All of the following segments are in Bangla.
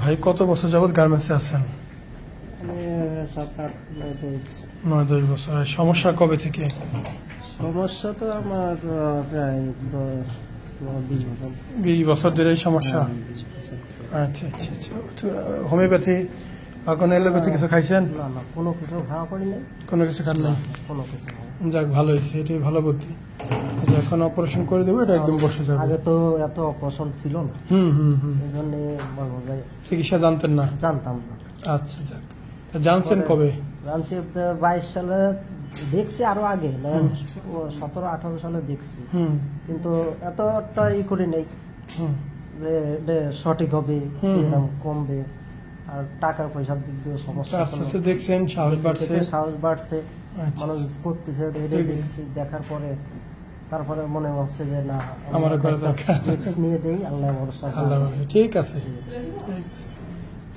ভাই কত বছর যাবত গার্মেন্টসে আছেন? আমি 7-8 9-10 বছর। আর সমস্যা কবে থেকে? সমস্যা তো আমার প্রায় 20 বছর। 20 বছর ধরে এই সমস্যা? 20 বছর। আচ্ছা আচ্ছা আচ্ছা। তো হোমিওপ্যাথি বা কোনো এলোপ্যাথি কিছু খাইছেন? না না, কোনো কিছু খাওয়া করি নাই, কোনো কিছু খান নাই? কোনো কিছু খাওয়া। যাক, ভালো হয়েছে, এটাই ভালো বুদ্ধি। আচ্ছা, এখন অপারেশন করে দেবো, এটা একদম বসে যাবে। আগে তো এত অপারেশন ছিল না, এই জন্য বলবো যে চিকিৎসা জানতেন না? জানতাম না। আচ্টা, যাক। তা জানছেন কবে? জানছি 22 সালে, দেখছি আরো আগে 17-18 সালে দেখছি, কিন্তু এতটা করি নাই যে এটা সঠিক হবে, এরকম কমবে, আর টাকা পয়সার দিক দিয়ে সমস্যা। আস্তে আস্তে দেখছেন সাহস বাড়ছে, সাহস বাড়ছে, আচ্ছা। মানুষ করতেছে, এটা দেখছি, দেখার পরে তারপরে মনে হচ্ছে যে না, আমার করা দরকার। রিস্ক নিয়ে দেই, আল্লাহ ভরসা। আল্লাহ বলে, ঠিক আছে।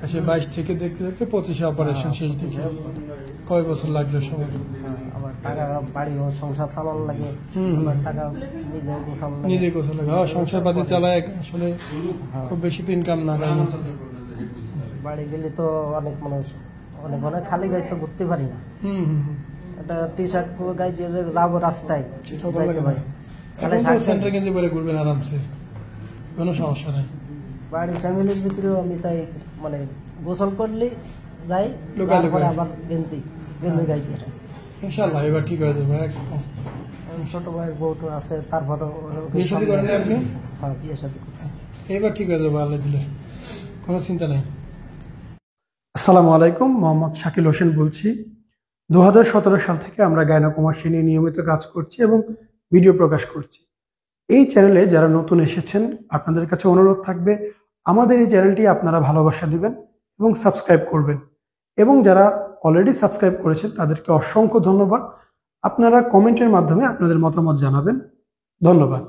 22 থেকে দেখতে দেখতে 25 অপারেশন শেষ দিকে। কয় বছর লাগলো সময়? আমার টাকা বাড়ি ও সংসার চালানো লাগে, আমার টাকা নিজে গোছানো লাগে। নিজে কোথাও লাগে, সংসার পাতি চালায়, আসলে খুব বেশি তো ইনকাম না। বাড়ি গেলে তো অনেক মানুষ, অনেক খালি গাড়ি তো ঘুরতে পারি না। একটা টি শার্ট গায়ে দিয়ে যাবো রাস্তায়, যাইতে পারি। সেন্টার কিনতে পারে, ঘুরবেন আরামসে, কোনো সমস্যা নাই। বাড়ি ফ্যামিলির ভিতরেও আমি তাই, মানে গোসল করলে যাই, তারপরে আবার গেঞ্জি গাই দিয়ে। ইনশাআল্লাহ এবার ঠিক হয়ে যাবে একদম। ছোট ভাইয়ের বউটো আছে, তারপরে বিয়ে শাদী করেন আপনি? হ্যাঁ, বিয়ে শাদী করছি। এবার ঠিক হয়ে যাবে আল্লাহ দিলে, কোনো চিন্তা নেই। আসসালামু আলাইকুম, মোহাম্মদ শাকিল হোসেন বলছি। 2017 সাল থেকে আমরা গাইনোকমার্সি নিয়ে নিয়মিত কাজ করছি এবং ভিডিও প্রকাশ করছি। এই চ্যানেলে যারা নতুন এসেছেন, আপনাদের কাছে অনুরোধ থাকবে আমাদের এই চ্যানেলটি আপনারা ভালোবাসা দিবেন এবং সাবস্ক্রাইব করবেন। এবং যারা অলরেডি সাবস্ক্রাইব করেছেন তাদেরকে অসংখ্য ধন্যবাদ। আপনারা কমেন্টের মাধ্যমে আপনাদের মতামত জানাবেন। ধন্যবাদ।